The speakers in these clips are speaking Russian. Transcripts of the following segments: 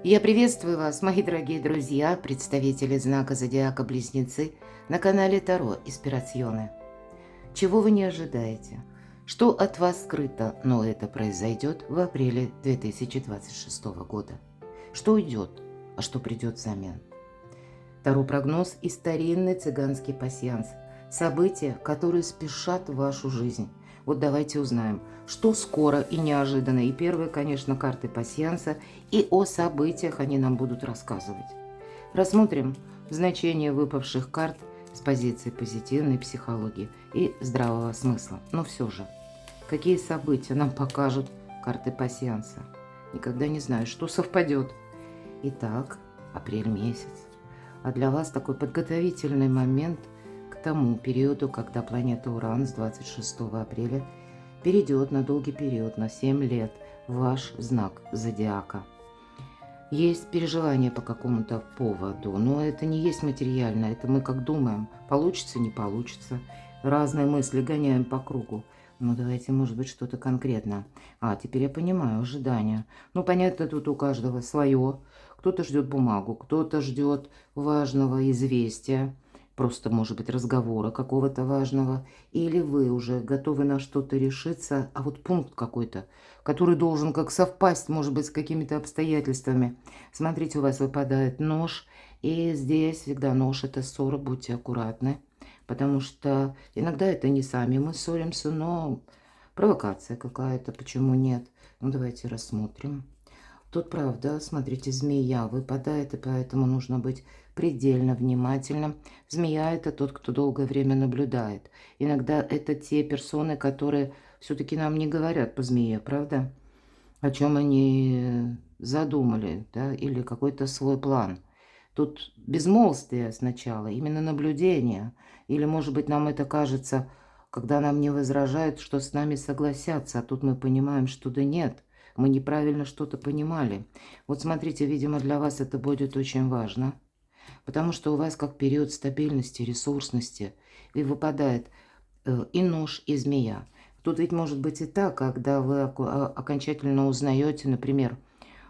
Я приветствую вас, мои дорогие друзья, представители знака Зодиака Близнецы на канале Таро Инспирационе. Чего вы не ожидаете? Что от вас скрыто, но это произойдет в апреле 2026 года? Что уйдет, а что придет взамен? Таро-прогноз и старинный цыганский пасьянс. События, которые спешат в вашу жизнь. Вот давайте узнаем, что скоро и неожиданно. И первые, конечно, карты пасьянса, и о событиях они нам будут рассказывать. Рассмотрим значение выпавших карт с позиции позитивной психологии и здравого смысла. Но все же, какие события нам покажут карты пасьянса? Никогда не знаю, что совпадет. Итак, апрель месяц. А для вас такой подготовительный момент к тому периоду, когда планета Уран с 26 апреля перейдет на долгий период, на 7 лет, в ваш знак Зодиака. Есть переживания по какому-то поводу, но это не есть материально, это мы как думаем, получится, не получится. Разные мысли гоняем по кругу. Ну, давайте, может быть, что-то конкретно. Теперь я понимаю, ожидания. Ну, понятно, тут у каждого свое. Кто-то ждет бумагу, кто-то ждет важного известия, просто, может быть, разговора какого-то важного. Или вы уже готовы на что-то решиться, а вот пункт какой-то, который должен как совпасть, может быть, с какими-то обстоятельствами. Смотрите, у вас выпадает нож, и здесь всегда нож – это ссора, будьте аккуратны. Потому что иногда это не сами мы ссоримся, но провокация какая-то, почему нет? Ну, давайте рассмотрим. Тут, правда, смотрите, змея выпадает, и поэтому нужно быть предельно внимательным. Змея – это тот, кто долгое время наблюдает. Иногда это те персоны, которые все-таки нам не говорят по змее, правда? О чем они задумали, да, или какой-то свой план. Тут безмолвствие сначала, именно наблюдение. Или, может быть, нам это кажется, когда нам не возражают, что с нами согласятся, а тут мы понимаем, что да нет, мы неправильно что-то понимали. Вот смотрите, видимо, для вас это будет очень важно, потому что у вас как период стабильности, ресурсности, и выпадает и нож, и змея. Тут ведь может быть и так, когда вы окончательно узнаете, например,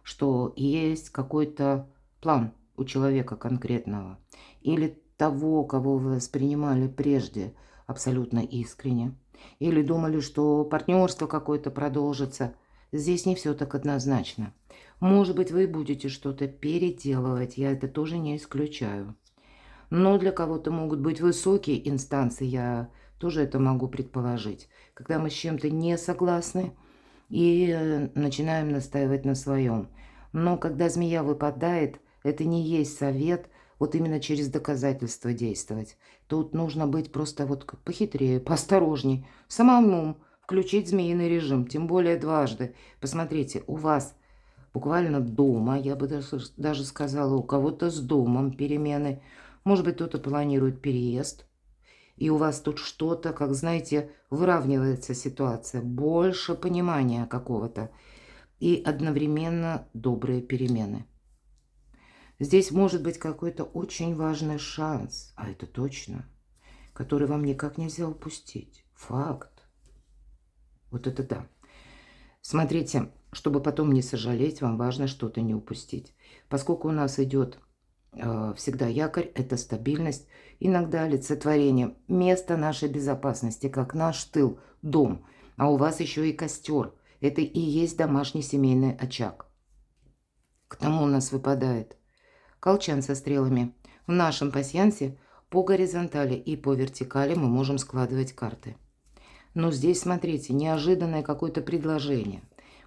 что есть какой-то план у человека конкретного, или того, кого вы воспринимали прежде абсолютно искренне, или думали, что партнерство какое-то продолжится. Здесь не все так однозначно. Может быть, вы будете что-то переделывать, я это тоже не исключаю. Но для кого-то могут быть высокие инстанции, я тоже это могу предположить. Когда мы с чем-то не согласны и начинаем настаивать на своем. Но когда змея выпадает, это не есть совет вот именно через доказательства действовать. Тут нужно быть просто вот похитрее, поосторожней, самому включить змеиный режим, тем более дважды. Посмотрите, у вас буквально дома, я бы даже сказала, у кого-то с домом перемены. Может быть, кто-то планирует переезд, и у вас тут что-то, как знаете, выравнивается ситуация, больше понимания какого-то и одновременно добрые перемены. Здесь может быть какой-то очень важный шанс, а это точно, который вам никак нельзя упустить. Факт. Вот это да. Смотрите, чтобы потом не сожалеть, вам важно что-то не упустить. Поскольку у нас идет всегда якорь, это стабильность, иногда олицетворение места нашей безопасности, как наш тыл, дом. А у вас еще и костер. Это и есть домашний семейный очаг. К тому у нас выпадает колчан со стрелами. В нашем пасьянсе по горизонтали и по вертикали мы можем складывать карты. Но здесь, смотрите, неожиданное какое-то предложение.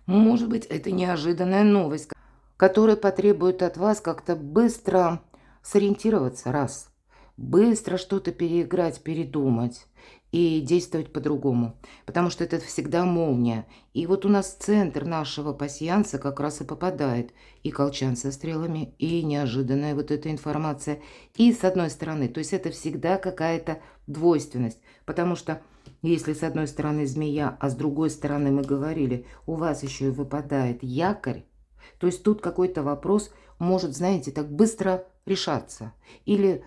Может быть, это неожиданная новость, которая потребует от вас как-то быстро сориентироваться, раз. Быстро что-то переиграть, передумать и действовать по-другому. Потому что это всегда молния. И вот у нас центр нашего пасьянса как раз и попадает. И колчан со стрелами, и неожиданная вот эта информация. И с одной стороны, то есть это всегда какая-то двойственность. Потому что если с одной стороны змея, а с другой стороны мы говорили, у вас еще и выпадает якорь, то есть тут какой-то вопрос может, знаете, так быстро решаться. Или,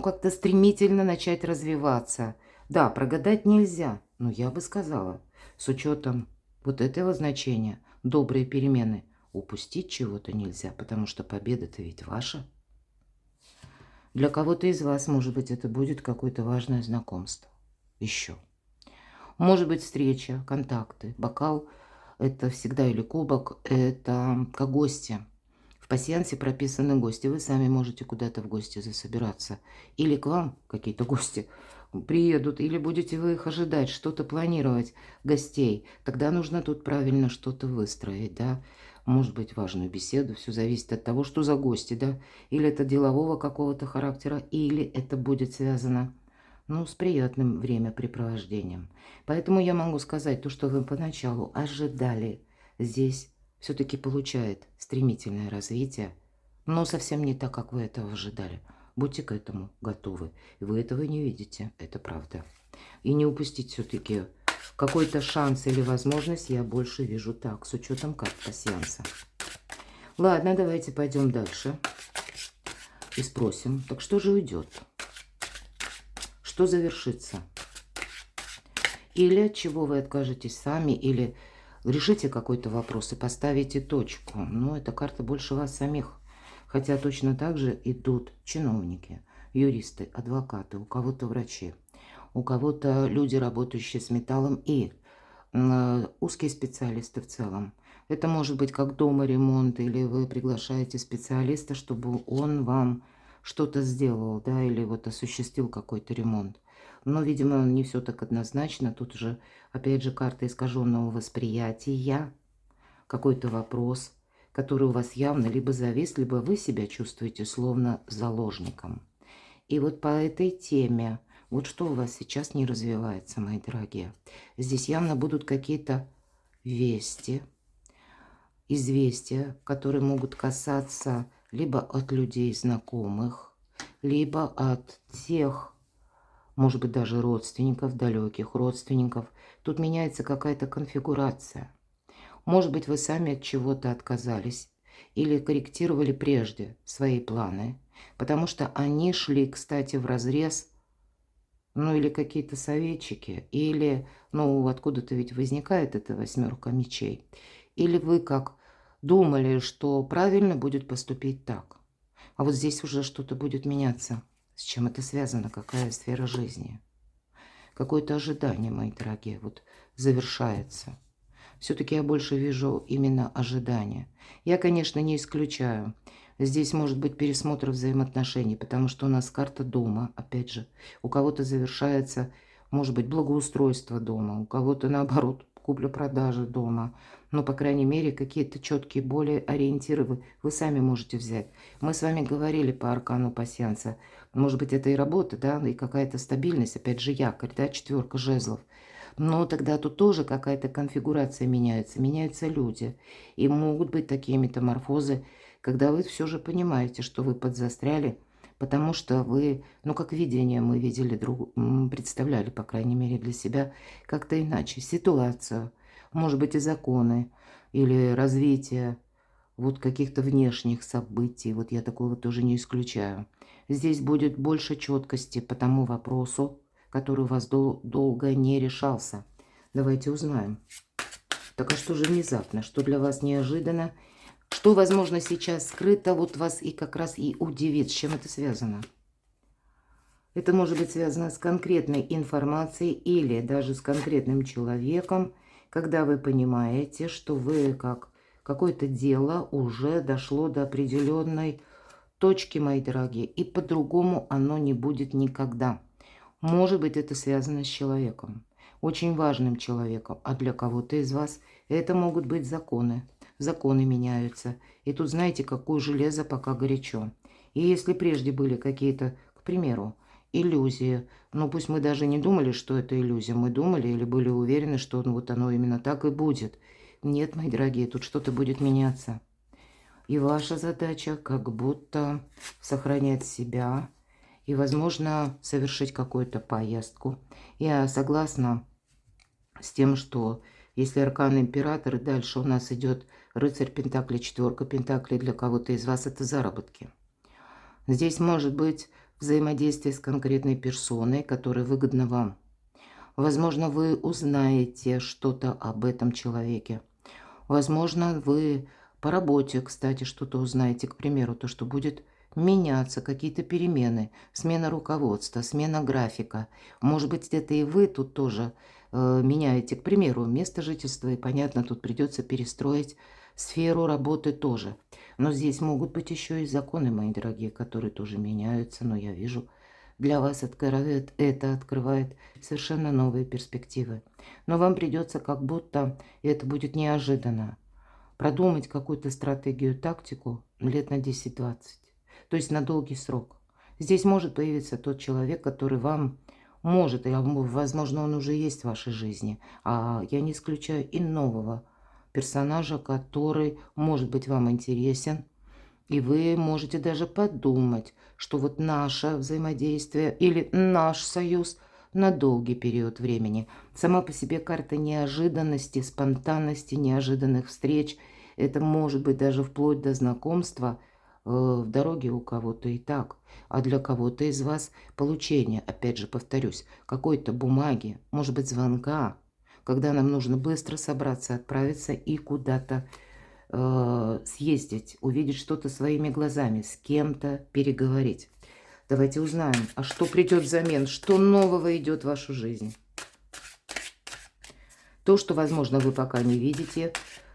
как-то стремительно начать развиваться. Да, прогадать нельзя, но я бы сказала, с учетом вот этого значения, добрые перемены упустить чего-то нельзя, потому что победа-то ведь ваша. Для кого-то из вас, может быть, это будет какое-то важное знакомство. Еще. Может быть, встреча, контакты. Бокал – это всегда, или кубок – это как гости. В пасьянсе прописаны гости. Вы сами можете куда-то в гости засобираться. Или к вам какие-то гости приедут, или будете вы их ожидать, что-то планировать, гостей. Тогда нужно тут правильно что-то выстроить, да. Может быть, важную беседу. Все зависит от того, что за гости, да. Или это делового какого-то характера, или это будет связано, ну, с приятным времяпрепровождением. Поэтому я могу сказать, то, что вы поначалу ожидали, здесь все-таки получает стремительное развитие, но совсем не так, как вы этого ожидали. Будьте к этому готовы. Вы этого не видите, это правда. И не упустить все-таки какой-то шанс или возможность я больше вижу так, с учетом карт пасьянса. Ладно, давайте пойдем дальше и спросим, так что же уйдет? Что завершится? Или от чего вы откажетесь сами, или решите какой-то вопрос и поставите точку. Но эта карта больше вас самих. Хотя точно так же идут чиновники, юристы, адвокаты, у кого-то врачи, у кого-то люди, работающие с металлом, и узкие специалисты в целом. Это может быть как дома ремонт, или вы приглашаете специалиста, чтобы он вам что-то сделал, да, или вот осуществил какой-то ремонт. Но, видимо, не все так однозначно. Тут уже, опять же, карта искаженного восприятия, какой-то вопрос, который у вас явно либо завис, либо вы себя чувствуете словно заложником. И вот по этой теме, вот что у вас сейчас не развивается, мои дорогие. Здесь явно будут какие-то вести, известия, которые могут касаться либо от людей знакомых, либо от тех, может быть, даже родственников, далеких родственников. Тут меняется какая-то конфигурация. Может быть, вы сами от чего-то отказались или корректировали прежде свои планы, потому что они шли, кстати, вразрез, ну, или какие-то советчики, или, ну, откуда-то ведь возникает эта восьмерка мечей. Или вы как думали, что правильно будет поступить так, а вот здесь уже что-то будет меняться. С чем это связано? Какая сфера жизни? Какое-то ожидание, мои дорогие, вот завершается. Все-таки я больше вижу именно ожидание. Я, конечно, не исключаю. Здесь может быть пересмотр взаимоотношений, потому что у нас карта дома, опять же. У кого-то завершается, может быть, благоустройство дома, у кого-то, наоборот, купля-продажа дома. Но, по крайней мере, какие-то четкие более ориентиры вы сами можете взять. Мы с вами говорили по аркану пасьянса. Может быть, это и работа, да, и какая-то стабильность, опять же, якорь, да, четверка жезлов. Но тогда тут тоже какая-то конфигурация меняется, меняются люди. И могут быть такие метаморфозы, когда вы все же понимаете, что вы подзастряли, потому что вы, ну, как видение мы видели, представляли, по крайней мере, для себя как-то иначе ситуацию, может быть, и законы, или развитие вот каких-то внешних событий. Вот я такого тоже не исключаю. Здесь будет больше четкости по тому вопросу, который у вас долго не решался. Давайте узнаем. Так а что же внезапно? Что для вас неожиданно? Что, возможно, сейчас скрыто, вот вас и как раз и удивит. С чем это связано? Это может быть связано с конкретной информацией или даже с конкретным человеком, когда вы понимаете, что вы как какое-то дело уже дошло до определенной точки, мои дорогие, и по-другому оно не будет никогда. Может быть, это связано с человеком, очень важным человеком, а для кого-то из вас это могут быть законы. Законы меняются. И тут знаете, какое железо пока горячо. И если прежде были какие-то, к примеру, иллюзии, ну пусть мы даже не думали, что это иллюзия, мы думали или были уверены, что вот оно именно так и будет. Нет, мои дорогие, тут что-то будет меняться. И ваша задача как будто сохранять себя и, возможно, совершить какую-то поездку. Я согласна с тем, что если аркан император, и дальше у нас идет рыцарь пентаклей, четверка пентаклей, для кого-то из вас это заработки. Здесь может быть взаимодействие с конкретной персоной, которая выгодна вам. Возможно, вы узнаете что-то об этом человеке. Возможно, вы По работе, кстати, что-то узнаете, к примеру, то, что будет меняться, какие-то перемены, смена руководства, смена графика. Может быть, это и вы тут тоже меняете, к примеру, место жительства, и, понятно, тут придется перестроить сферу работы тоже. Но здесь могут быть еще и законы, мои дорогие, которые тоже меняются, но я вижу, для вас это открывает совершенно новые перспективы. Но вам придется как будто, и это будет неожиданно, продумать какую-то стратегию, тактику лет на 10-20. То есть на долгий срок. Здесь может появиться тот человек, который вам может, и, возможно, он уже есть в вашей жизни. А я не исключаю и нового персонажа, который может быть вам интересен. И вы можете даже подумать, что вот наше взаимодействие или наш союз на долгий период времени. Сама по себе карта неожиданности, спонтанности, неожиданных встреч. Это может быть даже вплоть до знакомства в дороге у кого-то и так. А для кого-то из вас получение, опять же повторюсь, какой-то бумаги, может быть звонка, когда нам нужно быстро собраться, отправиться и куда-то съездить, увидеть что-то своими глазами, с кем-то переговорить. Давайте узнаем, а что придет взамен, что нового идет в вашу жизнь. То, что, возможно, вы пока не видите.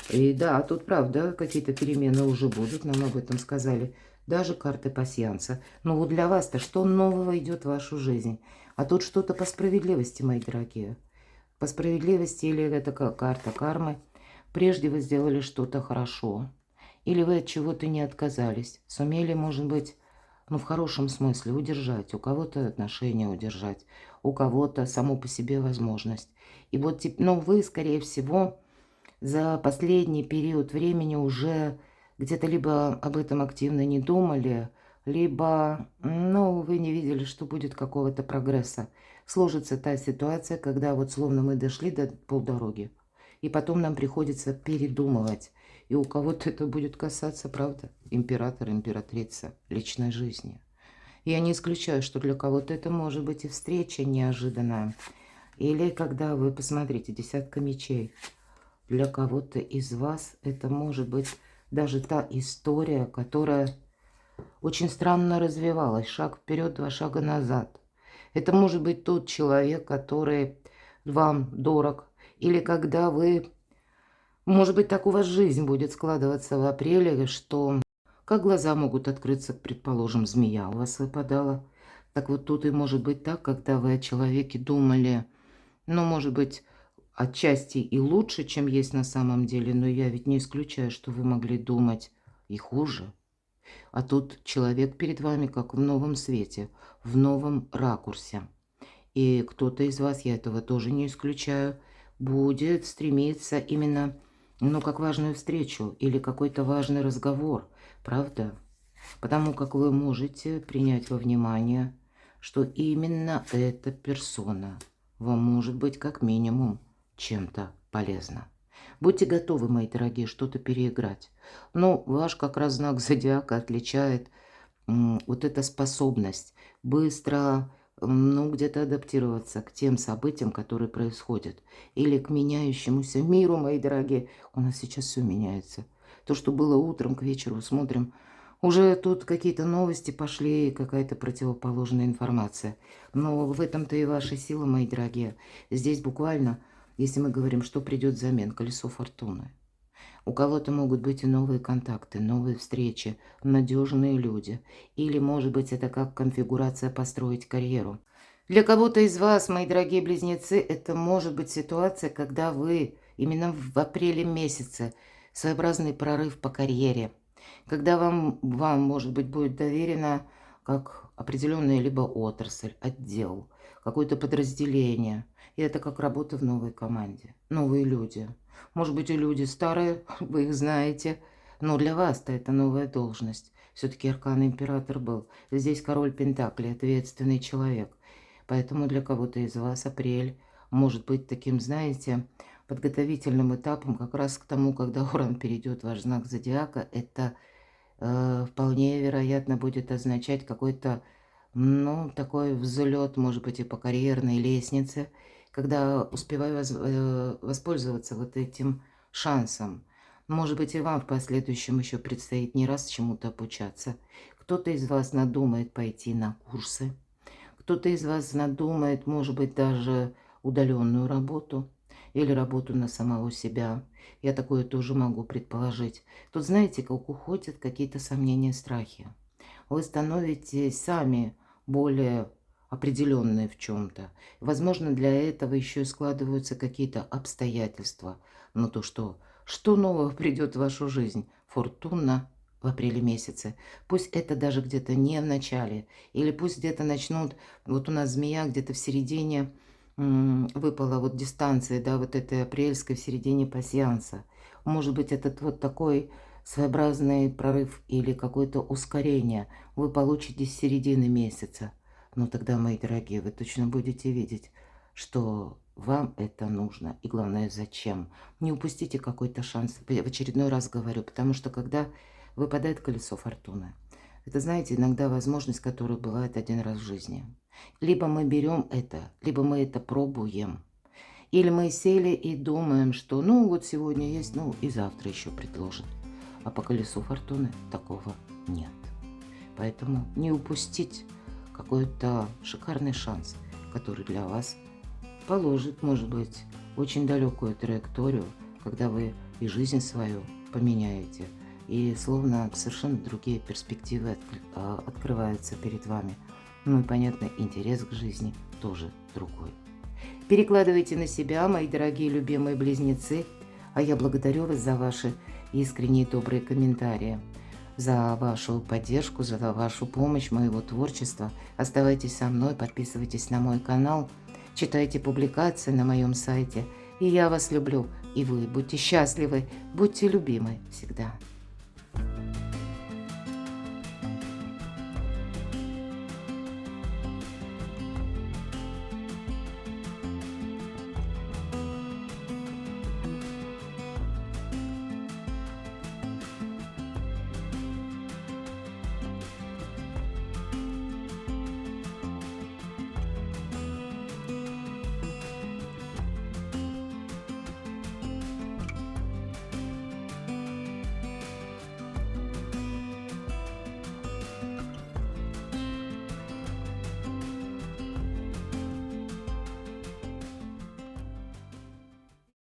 И да, тут правда, какие-то перемены уже будут, нам об этом сказали. Даже карты пасьянса. Но вот для вас-то что нового идет в вашу жизнь? А тут что-то по справедливости, мои дорогие. По справедливости, или это карта кармы. Прежде вы сделали что-то хорошо, или вы от чего-то не отказались, сумели, может быть, ну, в хорошем смысле удержать, у кого-то отношения удержать, у кого-то саму по себе возможность. И вот, ну, вы, скорее всего, за последний период времени уже где-то либо об этом активно не думали, либо, ну, вы не видели, что будет какого-то прогресса. Сложится та ситуация, когда вот словно мы дошли до полдороги, и потом нам приходится передумывать. И у кого-то это будет касаться, правда, императора, императрица, личной жизни. Я не исключаю, что для кого-то это может быть и встреча неожиданная. Или когда вы посмотрите, десятка мечей. Для кого-то из вас это может быть даже та история, которая очень странно развивалась. Шаг вперед, два шага назад. Это может быть тот человек, который вам дорог. Или когда вы... Может быть, так у вас жизнь будет складываться в апреле, что... Как глаза могут открыться, предположим, змея у вас выпадала. Так вот тут и может быть так, когда вы о человеке думали, ну, может быть, отчасти и лучше, чем есть на самом деле, но я ведь не исключаю, что вы могли думать и хуже. А тут человек перед вами как в новом свете, в новом ракурсе. И кто-то из вас, я этого тоже не исключаю, будет стремиться именно, ну, как важную встречу или какой-то важный разговор, правда? Потому как вы можете принять во внимание, что именно эта персона вам может быть как минимум чем-то полезна. Будьте готовы, мои дорогие, что-то переиграть. Но ваш как раз знак зодиака отличает вот эта способность быстро, ну, где-то адаптироваться к тем событиям, которые происходят. Или к меняющемуся миру, мои дорогие. У нас сейчас все меняется. То, что было утром, к вечеру смотрим, уже тут какие-то новости пошли, какая-то противоположная информация. Но в этом-то и ваша сила, мои дорогие. Здесь буквально, если мы говорим, что придет взамен, колесо фортуны. У кого-то могут быть и новые контакты, новые встречи, надежные люди. Или, может быть, это как конфигурация построить карьеру. Для кого-то из вас, мои дорогие близнецы, это может быть ситуация, когда вы именно в апреле месяце своеобразный прорыв по карьере. Когда вам, может быть, будет доверено как определенная либо отрасль, отдел, какое-то подразделение. И это как работа в новой команде, новые люди. Может быть, и люди старые, вы их знаете, но для вас-то это новая должность. Все-таки аркан император был. Здесь король Пентаклей, ответственный человек. Поэтому для кого-то из вас апрель может быть таким, знаете, подготовительным этапом как раз к тому, когда Уран перейдет в ваш знак зодиака. Это вполне вероятно будет означать какой-то, ну, такой взлет, может быть, и по карьерной лестнице, когда успеваю воспользоваться вот этим шансом. Может быть, и вам в последующем еще предстоит не раз чему-то обучаться. Кто-то из вас надумает пойти на курсы, кто-то из вас надумает, может быть, даже удаленную работу или работу на самого себя. Я такое тоже могу предположить. Тут, знаете, как уходят какие-то сомнения, страхи. Вы становитесь сами более определенные в чем-то. Возможно, для этого еще и складываются какие-то обстоятельства. Но то, что нового придет в вашу жизнь? Фортуна в апреле месяце. Пусть это даже где-то не в начале, или пусть где-то начнут, вот у нас змея где-то в середине выпала вот дистанция, да, вот этой апрельской в середине пасьянса. Может быть, этот вот такой своеобразный прорыв или какое-то ускорение вы получите с середины месяца. Но тогда, мои дорогие, вы точно будете видеть, что вам это нужно. И главное, зачем. Не упустите какой-то шанс. Я в очередной раз говорю, потому что когда выпадает колесо фортуны, это, знаете, иногда возможность, которая бывает один раз в жизни. Либо мы берем это, либо мы это пробуем. Или мы сели и думаем, что ну вот сегодня есть, ну и завтра еще предложат. А по колесу фортуны такого нет. Поэтому не упустить какой-то шикарный шанс, который для вас положит, может быть, очень далекую траекторию, когда вы и жизнь свою поменяете, и словно совершенно другие перспективы открываются перед вами. Ну и, понятно, интерес к жизни тоже другой. Перекладывайте на себя, мои дорогие любимые близнецы, а я благодарю вас за ваши искренние добрые комментарии, за вашу поддержку, за вашу помощь моего творчества. Оставайтесь со мной, подписывайтесь на мой канал, читайте публикации на моем сайте. И я вас люблю, и вы будьте счастливы, будьте любимы всегда.